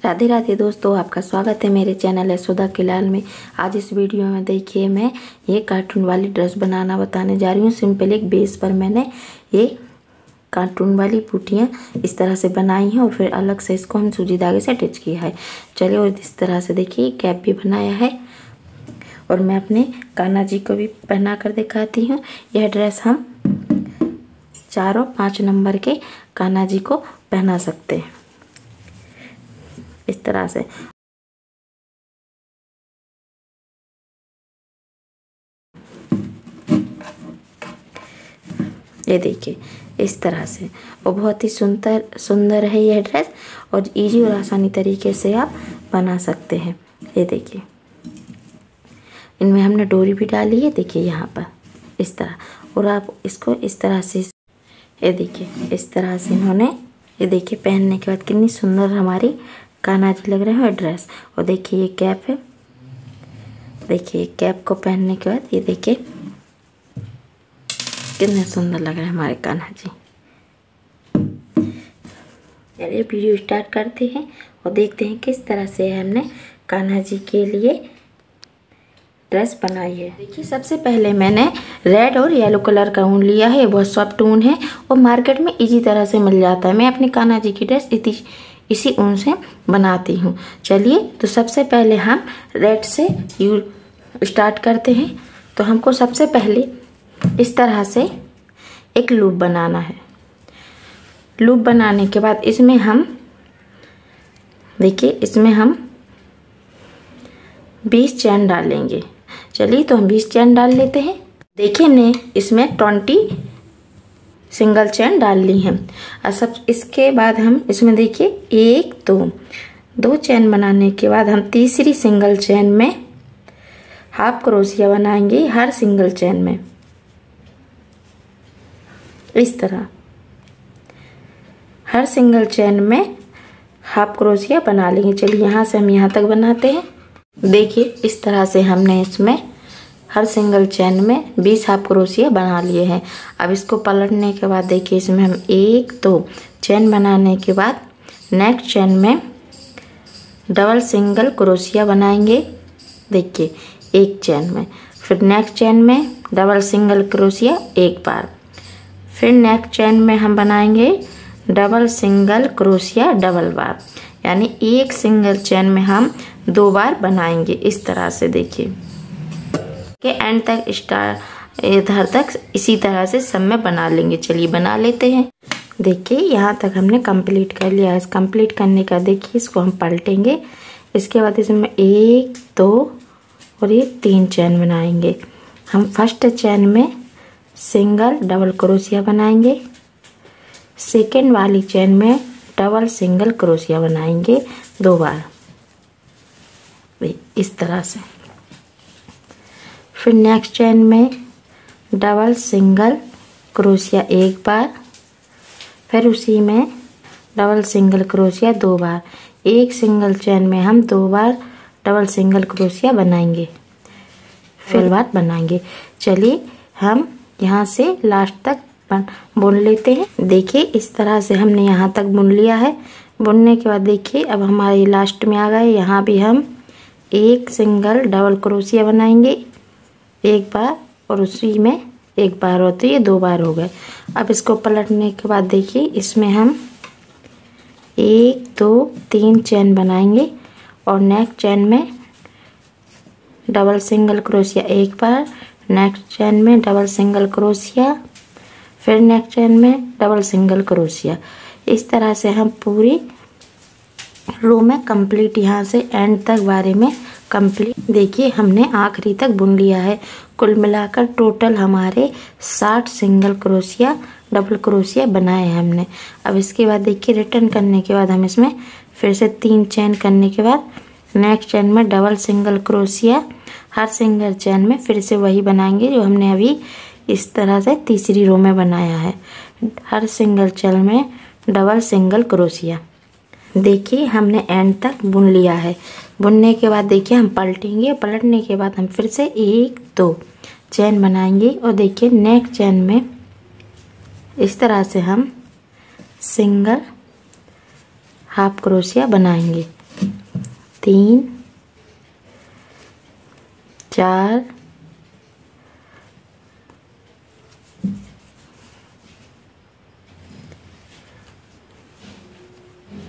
राधे राधे दोस्तों, आपका स्वागत है मेरे चैनल यशोदा किलाल में। आज इस वीडियो में देखिए मैं ये कार्टून वाली ड्रेस बनाना बताने जा रही हूँ। सिंपल एक बेस पर मैंने ये कार्टून वाली बूटियाँ इस तरह से बनाई हैं और फिर अलग से इसको हम सूजी धागे से अटैच किया है। चलिए, और इस तरह से देखिए कैप भी बनाया है और मैं अपने कान्हा जी को भी पहना कर दिखाती हूँ। यह ड्रेस हम 4 और 5 नंबर के कान्हा जी को पहना सकते हैं इस तरह से। ये देखिए इस तरह से, और बहुत ही सुंदर है यह ड्रेस और इजी और आसानी तरीके से आप बना सकते हैं। ये देखिए इनमें हमने डोरी भी डाली है, देखिए यहाँ पर इस तरह, और आप इसको इस तरह से, ये देखिए इस तरह से इन्होंने, ये देखिए पहनने के बाद कितनी सुंदर हमारी कान्हा जी लग रहे हैं ड्रेस। और देखिए ये कैप है, देखिए कैप को पहनने के बाद ये देखिए कितने सुंदर लग रहे हैं हमारे कान्हा जी। चलिए वीडियो स्टार्ट करते हैं और देखते हैं किस तरह से हमने कान्हा जी के लिए ड्रेस बनाई है। देखिए सबसे पहले मैंने रेड और येलो कलर का ऊन लिया है। ये बहुत सॉफ्ट ऊन है और मार्केट में इजी तरह से मिल जाता है। मैं अपनी कान्हा जी की ड्रेस इसी ऊन से बनाती हूँ। चलिए, तो सबसे पहले हम रेड से स्टार्ट करते हैं। तो हमको सबसे पहले इस तरह से एक लूप बनाना है। लूप बनाने के बाद इसमें हम देखिए, इसमें हम 20 चैन डालेंगे। चलिए, तो हम 20 चैन डाल लेते हैं। देखिए हमने इसमें 20 सिंगल चैन डाल ली है। और सब इसके बाद हम इसमें देखिए 1 2 चैन बनाने के बाद हम तीसरी सिंगल चैन में हाफ क्रोशिया बनाएंगे हर सिंगल चैन में, इस तरह हर सिंगल चैन में हाफ क्रोशिया बना लेंगे। चलिए यहाँ से हम यहाँ तक बनाते हैं। देखिए इस तरह से हमने इसमें हर सिंगल चैन में 20 हाफ क्रोशिया बना लिए हैं। अब इसको पलटने के बाद देखिए इसमें हम 1 2 चैन बनाने के बाद नेक्स्ट चैन में डबल सिंगल क्रोशिया बनाएंगे। देखिए एक चैन में, फिर नेक्स्ट चैन में डबल सिंगल क्रोशिया एक बार, फिर नेक्स्ट चैन में हम बनाएंगे डबल सिंगल क्रोशिया डबल बार, यानी एक सिंगल चैन में हम 2 बार बनाएंगे इस तरह से। देखिए के एंड तक इधर तक इसी तरह से सब में बना लेंगे। चलिए बना लेते हैं। देखिए यहाँ तक हमने कंप्लीट कर लिया है। कंप्लीट करने का देखिए इसको हम पलटेंगे। इसके बाद इसमें 1 2 और ये 3 चैन बनाएंगे। हम फर्स्ट चैन में सिंगल डबल क्रोशिया बनाएंगे, सेकेंड वाली चैन में डबल सिंगल क्रोशिया बनाएंगे 2 बार इस तरह से, फिर नेक्स्ट चैन में डबल सिंगल क्रोशिया एक बार, फिर उसी में डबल सिंगल क्रोशिया 2 बार। एक सिंगल चैन में हम 2 बार डबल सिंगल क्रोशिया बनाएंगे, फिर बार बनाएंगे। चलिए हम यहाँ से लास्ट तक बुन लेते हैं। देखिए इस तरह से हमने यहाँ तक बुन लिया है। बुनने के बाद देखिए अब हमारे लास्ट में आ गए। यहाँ भी हम एक सिंगल डबल क्रोशिया बनाएंगे एक बार और उसी में एक बार होते, ये 2 बार हो गए। अब इसको पलटने के बाद देखिए इसमें हम 1 2 3 चैन बनाएंगे और नेक्स्ट चैन में डबल सिंगल क्रोशिया एक बार, नेक्स्ट चैन में डबल सिंगल क्रोशिया, फिर नेक्स्ट चैन में डबल सिंगल क्रोशिया। इस तरह से हम पूरी रो में कंप्लीट, यहाँ से एंड तक बारे में कंप्लीट। देखिए हमने आखिरी तक बुन लिया है। कुल मिलाकर टोटल हमारे 60 सिंगल क्रोशिया डबल क्रोशिया बनाए हैं हमने। अब इसके बाद देखिए रिटर्न करने के बाद हम इसमें फिर से 3 चैन करने के बाद नेक्स्ट चैन में डबल सिंगल क्रोशिया हर सिंगल चैन में फिर से वही बनाएंगे जो हमने अभी इस तरह से तीसरी रो में बनाया है। हर सिंगल चैन में डबल सिंगल क्रोशिया। देखिए हमने एंड तक बुन लिया है। बुनने के बाद देखिए हम पलटेंगे। पलटने के बाद हम फिर से 1 2 चैन बनाएंगे और देखिए नेक्स्ट चैन में इस तरह से हम सिंगल हाफ क्रोशिया बनाएंगे। 3 4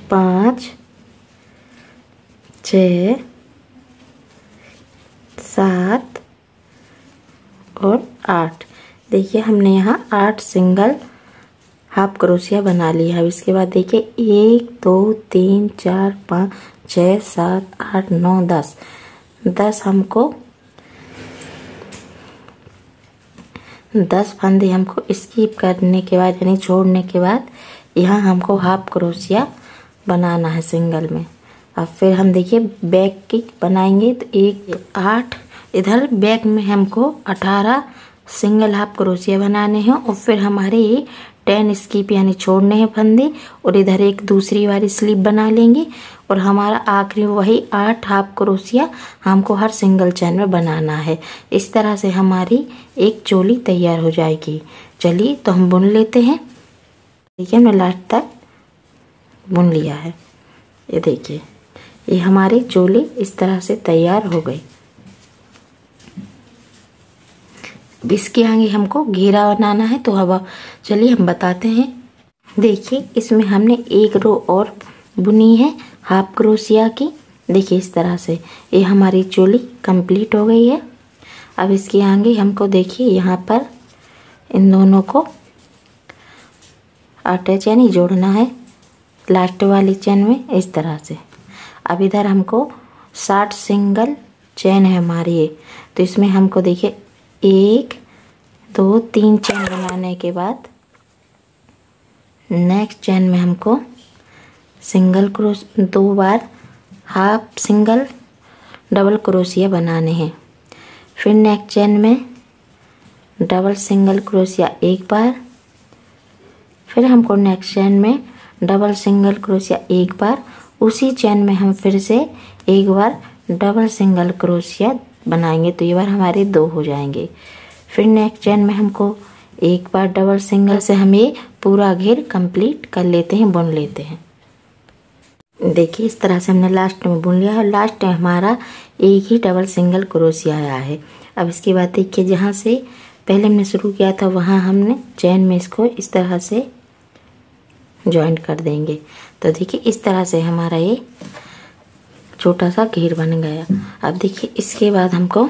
5 6 7 और 8। देखिए हमने यहाँ 8 सिंगल हाफ क्रोशिया बना लिया है। इसके बाद देखिए 1 2 3 4 5 6 7 8 9 10 हमको 10 फंदे हमको स्किप करने के बाद यानी छोड़ने के बाद यहाँ हमको हाफ क्रोशिया बनाना है सिंगल में। अब फिर हम देखिए बैक की बनाएंगे तो 1 8 इधर बैक में हमको 18 सिंगल हाफ क्रोशिया बनाने हैं और फिर हमारे ये 10 स्किप यानी छोड़ने हैं फंदे और इधर एक दूसरी वाली स्लिप बना लेंगे और हमारा आखिरी वही 8 हाफ क्रोशिया हमको हर सिंगल चेन में बनाना है। इस तरह से हमारी एक चोली तैयार हो जाएगी। चलिए तो हम बुन लेते हैं। देखिए हमने लास्ट तक बुन लिया है। ये देखिए ये हमारी चोली इस तरह से तैयार हो गई। इसके आगे हमको घेरा बनाना है तो अब चलिए हम बताते हैं। देखिए इसमें हमने एक रो और बुनी है हाफ क्रोशिया की। देखिए इस तरह से ये हमारी चोली कंप्लीट हो गई है। अब इसके आगे हमको देखिए यहाँ पर इन दोनों को अटैच यानी जोड़ना है लास्ट वाली चेन में इस तरह से। अब इधर हमको 60 सिंगल चेन है हमारी ये, तो इसमें हमको देखिए 1 2 3 चेन बनाने के बाद नेक्स्ट चेन में हमको सिंगल क्रोश 2 बार हाफ सिंगल डबल क्रोशिया बनाने हैं। फिर नेक्स्ट चेन में डबल सिंगल क्रोशिया 1 बार। फिर हमको नेक्स्ट चेन में डबल सिंगल क्रोशिया 1 बार। उसी चेन में हम फिर से एक बार डबल सिंगल क्रोशिया बनाएंगे तो ये बार हमारे 2 हो जाएंगे। फिर नेक्स्ट चेन में हमको एक बार डबल सिंगल से हम ये पूरा घेर कंप्लीट कर लेते हैं, बुन लेते हैं। देखिए इस तरह से हमने लास्ट में बुन लिया है। लास्ट में हमारा एक ही डबल सिंगल क्रोशिया आया है। अब इसके बाद देखिए जहाँ से पहले हमने शुरू किया था वहाँ हमने चेन में इसको इस तरह से जॉइंट कर देंगे। तो देखिए इस तरह से हमारा ये छोटा सा घेर बन गया। अब देखिए इसके बाद हमको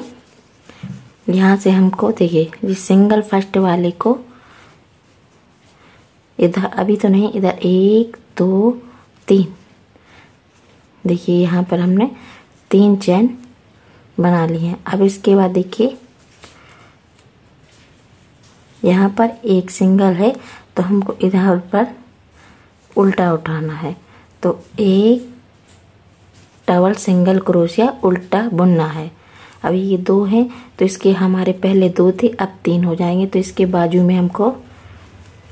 यहाँ से हमको देखिए ये सिंगल फर्स्ट वाले को इधर अभी तो नहीं, इधर 1 2 3 देखिए यहाँ पर हमने 3 चेन बना ली हैं। अब इसके बाद देखिए यहाँ पर एक सिंगल है तो हमको इधर पर उल्टा उठाना है तो एक डबल सिंगल क्रोशिया उल्टा बुनना है। अभी ये 2 हैं तो इसके हमारे पहले 2 थे अब 3 हो जाएंगे। तो इसके बाजू में हमको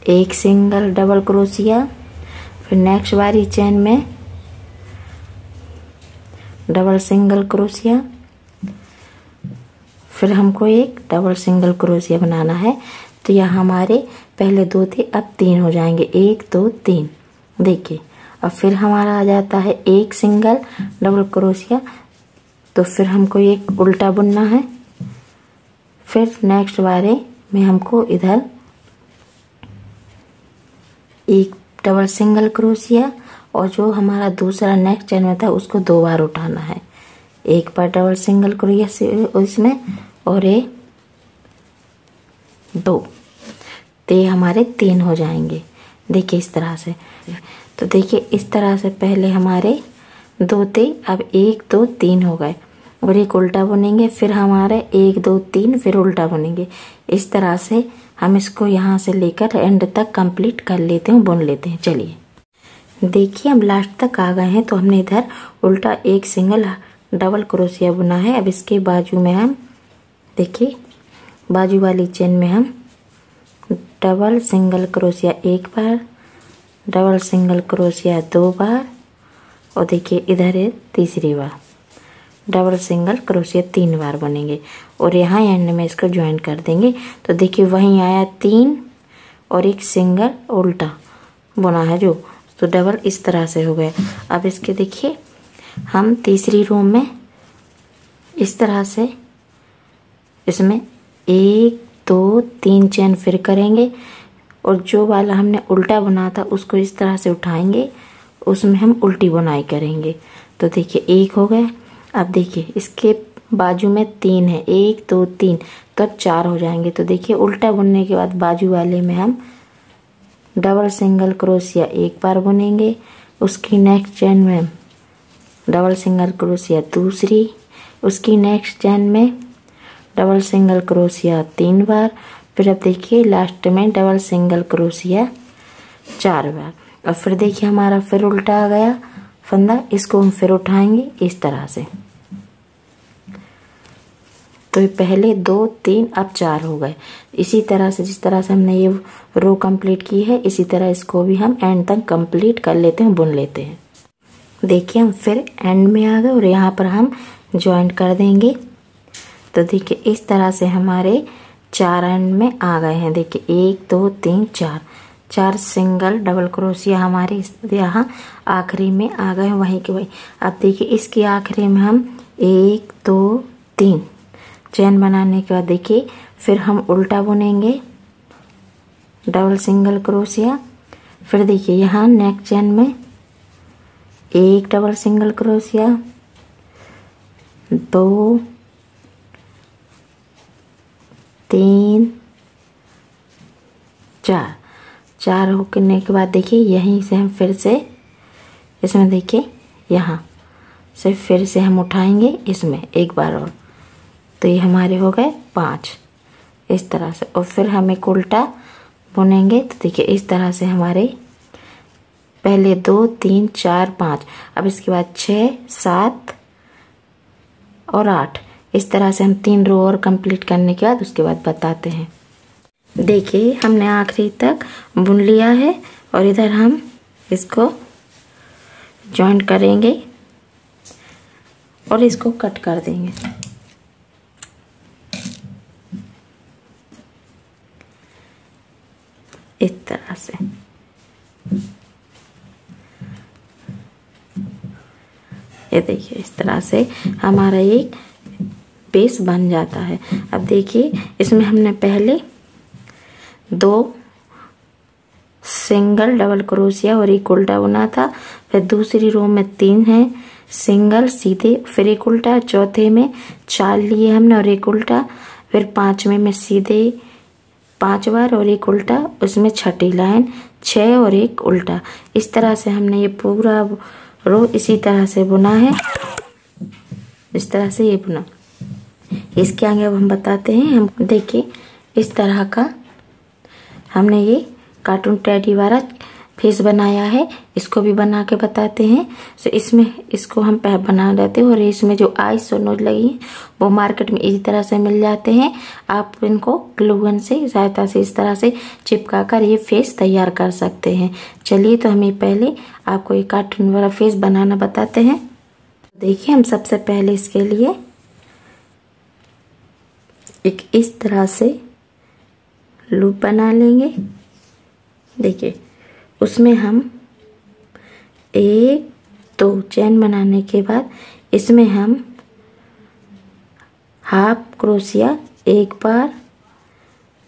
एक सिंगल डबल क्रोशिया, फिर नेक्स्ट वाली चेन में डबल सिंगल क्रोशिया, फिर हमको एक डबल सिंगल क्रोशिया बनाना है। तो यह हमारे पहले 2 थे अब 3 हो जाएंगे, 1 2 3 देखिए। और फिर हमारा आ जाता है एक सिंगल डबल क्रोशिया, तो फिर हमको एक उल्टा बुनना है। फिर नेक्स्ट वाले में हमको इधर एक डबल सिंगल क्रोशिया और जो हमारा दूसरा नेक्स्ट चेन में था उसको 2 बार उठाना है। एक बार डबल सिंगल क्रोशिया उसमें और ये 2, तो ये हमारे 3 हो जाएंगे। देखिए इस तरह से। तो देखिए इस तरह से पहले हमारे 2 थे अब 1 2 3 हो गए और एक उल्टा बुनेंगे, फिर हमारे 1 2 3 फिर उल्टा बुनेंगे। इस तरह से हम इसको यहाँ से लेकर एंड तक कंप्लीट कर लेते हैं, बुन लेते हैं। चलिए देखिए हम लास्ट तक आ गए हैं। तो हमने इधर उल्टा एक सिंगल डबल क्रोशिया बुना है। अब इसके बाजू में हम देखिए बाजू वाली चेन में हम डबल सिंगल क्रोशिया 1 बार, डबल सिंगल क्रोशिया 2 बार और देखिए इधर है तीसरी बार डबल सिंगल क्रोशिया 3 बार बनेंगे और यहाँ एंड में इसको ज्वाइन कर देंगे। तो देखिए वहीं आया 3 और एक सिंगल उल्टा बुना है जो, तो डबल इस तरह से हो गया। अब इसके देखिए हम तीसरी रो में इस तरह से इसमें 1 2 3 चेन फिर करेंगे और जो वाला हमने उल्टा बुना था उसको इस तरह से उठाएंगे, उसमें हम उल्टी बुनाई करेंगे। तो देखिए 1 हो गया। अब देखिए इसके बाजू में 3 है, 1 2 3, तो अब 4 हो जाएंगे। तो देखिए उल्टा बुनने के बाद बाजू वाले में हम डबल सिंगल क्रोशिया एक बार बुनेंगे, उसकी नेक्स्ट चेन में डबल सिंगल क्रोशिया दूसरी, उसकी नेक्स्ट चेन में डबल सिंगल क्रोशिया 3 बार, फिर अब देखिए लास्ट में डबल सिंगल क्रोशिया 4 बार। और फिर देखिए हमारा फिर उल्टा आ गया फंदा, इसको हम फिर उठाएंगे इस तरह से। तो पहले 2 3 अब 4 हो गए। इसी तरह से जिस तरह से हमने ये रो कंप्लीट की है, इसी तरह इसको भी हम एंड तक कंप्लीट कर लेते हैं, बुन लेते हैं। देखिए हम फिर एंड में आ गए और यहाँ पर हम जॉइंट कर देंगे। तो देखिए इस तरह से हमारे 4 एंड में आ गए हैं। देखिए 1 2 3 4 सिंगल डबल क्रोशिया हमारे यहाँ आखिरी में आ गए वहीं के वहीं। अब देखिए इसके आखिरी में हम 1 2 3 चेन बनाने के बाद देखिए फिर हम उल्टा बुनेंगे डबल सिंगल क्रोशिया। फिर देखिए यहाँ नेक्स्ट चेन में 1 डबल सिंगल क्रोशिया, 2 3 4 होने के बाद देखिए यहीं से हम फिर से इसमें देखिए यहाँ से फिर से हम उठाएंगे इसमें एक बार और। तो ये हमारे हो गए 5 इस तरह से। और फिर हम एक उल्टा बुनेंगे। तो देखिए इस तरह से हमारे पहले 2 3 4 5, अब इसके बाद 6 7 और 8, इस तरह से हम 3 रो और कंप्लीट करने के बाद उसके बाद बताते हैं। देखिए हमने आखिरी तक बुन लिया है और इधर हम इसको जॉइंट करेंगे और इसको कट कर देंगे। इस तरह से ये देखिए इस तरह से हमारा एक बेस बन जाता है। अब देखिए इसमें हमने पहले 2 सिंगल डबल क्रोशिया और एक उल्टा बुना था, फिर दूसरी रो में 3 है सिंगल सीधे, फिर एक उल्टा, चौथे में 4 लिए हमने और एक उल्टा, फिर 5वें में सीधे 5 बार और एक उल्टा, उसमें छठी लाइन 6 और एक उल्टा। इस तरह से हमने ये पूरा रो इसी तरह से बुना है। इस तरह से ये बुना। इसके आगे अब हम बताते हैं। हम देखिए इस तरह का हमने ये कार्टून टेडी वाला फेस बनाया है, इसको भी बना के बताते हैं। तो इसमें इसको हम बना लेते हैं और इसमें जो आइस और नोज लगी है वो मार्केट में इसी तरह से मिल जाते हैं। आप इनको ग्लू गन से सहायता से इस तरह से चिपका कर ये फेस तैयार कर सकते हैं। चलिए तो हमें पहले आपको ये कार्टून वाला फेस बनाना बताते हैं। देखिए हम सबसे पहले इसके लिए एक इस तरह से लूप बना लेंगे। देखिए उसमें हम 1 2 चेन बनाने के बाद इसमें हम हाफ क्रोशिया एक बार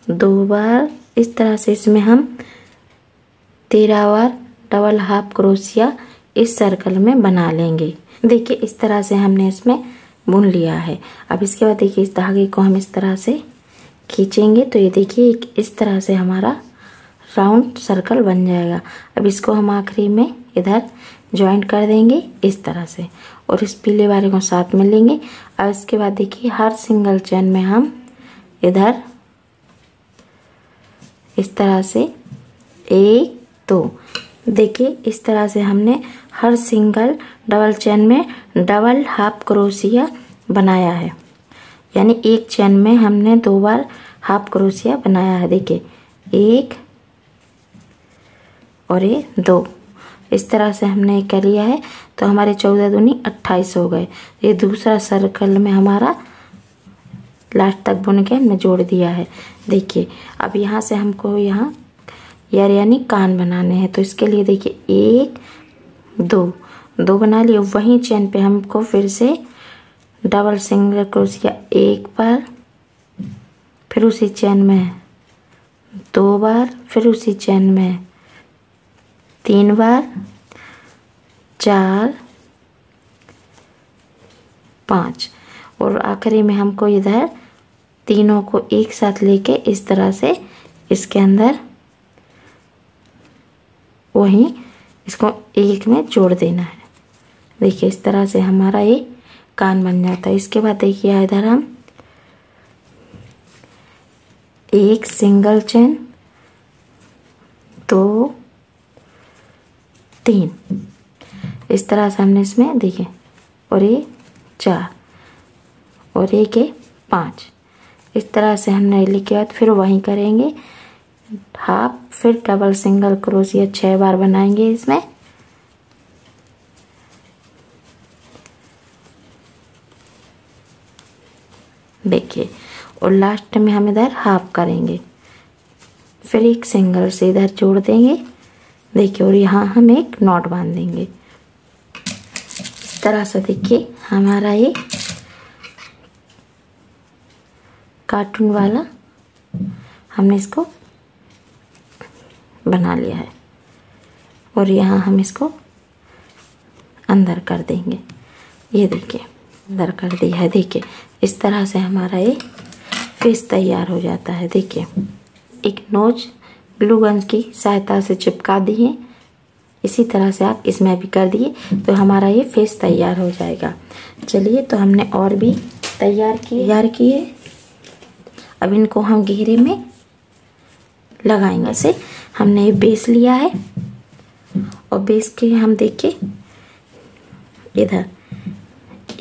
2 बार, इस तरह से इसमें हम 13 बार डबल हाफ क्रोशिया इस सर्कल में बना लेंगे। देखिए इस तरह से हमने इसमें बुन लिया है। अब इसके बाद देखिए इस धागे को हम इस तरह से खींचेंगे तो ये देखिए इस तरह से हमारा राउंड सर्कल बन जाएगा। अब इसको हम आखिरी में इधर जॉइंट कर देंगे इस तरह से और इस पीले वाले को साथ में लेंगे। अब इसके बाद देखिए हर सिंगल चेन में हम इधर इस तरह से 1 2, देखिए इस तरह से हमने हर सिंगल डबल चेन में डबल हाफ क्रोशिया बनाया है, यानी एक चेन में हमने 2 बार हाफ क्रोशिया बनाया है। देखिए 1 और ये 2, इस तरह से हमने कर लिया है। तो हमारे 14 दूनी 28 हो गए। ये दूसरा सर्कल में हमारा लास्ट तक बुन के हमने जोड़ दिया है। देखिए अब यहाँ से हमको यहाँ यानी कान बनाने हैं। तो इसके लिए देखिए 1 2 2 बना लिए। वहीं चेन पे हमको फिर से डबल सिंगल क्रोशिया 1 बार, फिर उसी चेन में 2 बार, फिर उसी चेन में 3 बार, 4, 5 और आखिरी में हमको इधर तीनों को एक साथ लेके इस तरह से इसके अंदर वहीं इसको एक में जोड़ देना है। देखिए इस तरह से हमारा ये कान बन जाता है। इसके बाद देखिए इधर हम एक सिंगल चेन, 2, 3 इस तरह से हमने इसमें देखिए, और ये 4 और एक 5 इस तरह से हमने लिखे बाद फिर वहीं करेंगे हाफ, फिर डबल सिंगल क्रोशिया 6 बार बनाएंगे इसमें। देखिए और लास्ट में हम इधर हाफ करेंगे, फिर एक सिंगल से इधर जोड़ देंगे। देखिए और यहाँ हम एक नॉट बांध देंगे इस तरह से। देखिए हमारा ये कार्टून वाला हमने इसको बना लिया है और यहाँ हम इसको अंदर कर देंगे। ये देखिए अंदर कर दिया है। देखिए इस तरह से हमारा ये फेस तैयार हो जाता है। देखिए एक नोच ग्लू गन की सहायता से चिपका दिए, इसी तरह से आप इसमें भी कर दिए तो हमारा ये फेस तैयार हो जाएगा। चलिए तो हमने और भी तैयार किए। अब इनको हम घेरे में लगाएंगे। ऐसे हमने बेस लिया है और बेस के हम देखिए इधर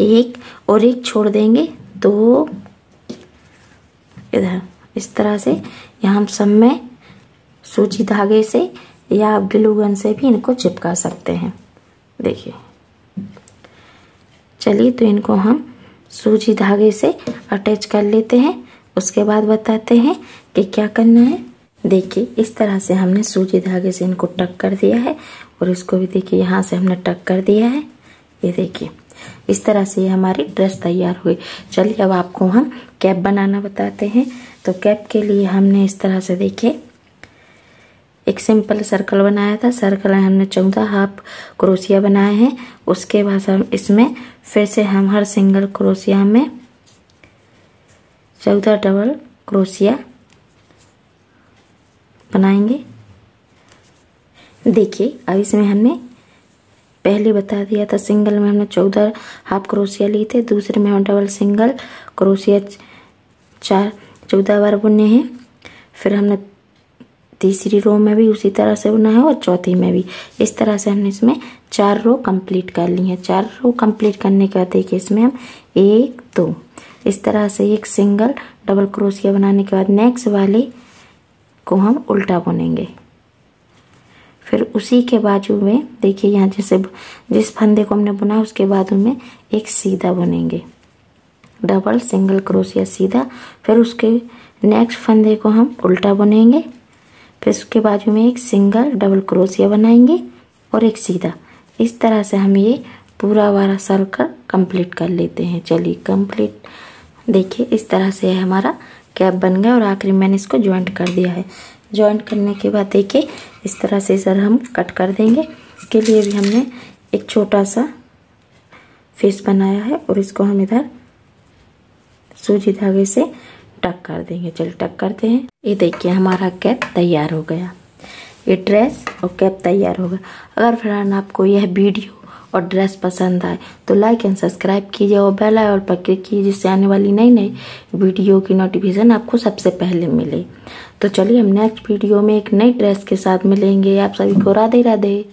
एक और एक छोड़ देंगे, 2 इधर इस तरह से। यहाँ हम सब में सूजी धागे से या ग्लू गन से भी इनको चिपका सकते हैं। देखिए चलिए तो इनको हम सूजी धागे से अटैच कर लेते हैं, उसके बाद बताते हैं कि क्या करना है। देखिए इस तरह से हमने सूजी धागे से इनको टक कर दिया है और इसको भी देखिए यहाँ से हमने टक कर दिया है। ये देखिए इस तरह से हमारी ड्रेस तैयार हुई। चलिए अब आपको हम कैप बनाना बताते हैं। तो कैप के लिए हमने इस तरह से देखिए एक सिंपल सर्कल बनाया था। सर्कल हमने 14 हाफ क्रोशिया बनाए हैं। उसके बाद हम इसमें फिर से हम हर सिंगल क्रोशिया में 14 डबल क्रोशिया बनाएंगे। देखिए अब इसमें हमने पहले बता दिया था सिंगल में हमने 14 हाफ क्रोशिया लिए थे, दूसरे में हम डबल सिंगल क्रोशिया 14 बार बुने हैं। फिर हमने तीसरी रो में भी उसी तरह से बुना है और चौथी में भी। इस तरह से हमने इसमें 4 रो कंप्लीट कर ली हैं। 4 रो कंप्लीट करने के बाद देखिए इसमें हम 1, 2 इस तरह से एक सिंगल डबल क्रोशिया बनाने के बाद नेक्स्ट वाले को हम उल्टा बुनेंगे। फिर उसी के बाजू में देखिए यहाँ जैसे जिस फंदे को हमने बुना उसके बाजू में एक सीधा बुनेंगे, डबल सिंगल क्रोशिया सीधा। फिर उसके नेक्स्ट फंदे को हम उल्टा बुनेंगे, फिर उसके बाजू में एक सिंगल डबल क्रोशिया बनाएंगे और एक सीधा। इस तरह से हम ये पूरा वाला सर्कल कंप्लीट कर लेते हैं। चलिए कंप्लीट। देखिए इस तरह से हमारा कैप बन गया और आखिरी मैंने इसको ज्वाइंट कर दिया है। ज्वाइंट करने के बाद देखिए इस तरह से सर हम कट कर देंगे। इसके लिए भी हमने एक छोटा सा फेस बनाया है और इसको हम इधर सूजी धागे से टक कर देंगे। चलिए टक करते हैं। ये देखिए हमारा कैप तैयार हो गया। ये ड्रेस और कैप तैयार हो गया। अगर फ्रेंड आपको यह वीडियो और ड्रेस पसंद आए तो लाइक एंड सब्सक्राइब कीजिए और बेल आइकन पर क्लिक कीजिए, जिससे आने वाली नई नई वीडियो की नोटिफिकेशन आपको सबसे पहले मिले। तो चलिए हम नेक्स्ट वीडियो में एक नई ड्रेस के साथ मिलेंगे। आप सभी को राधे राधे।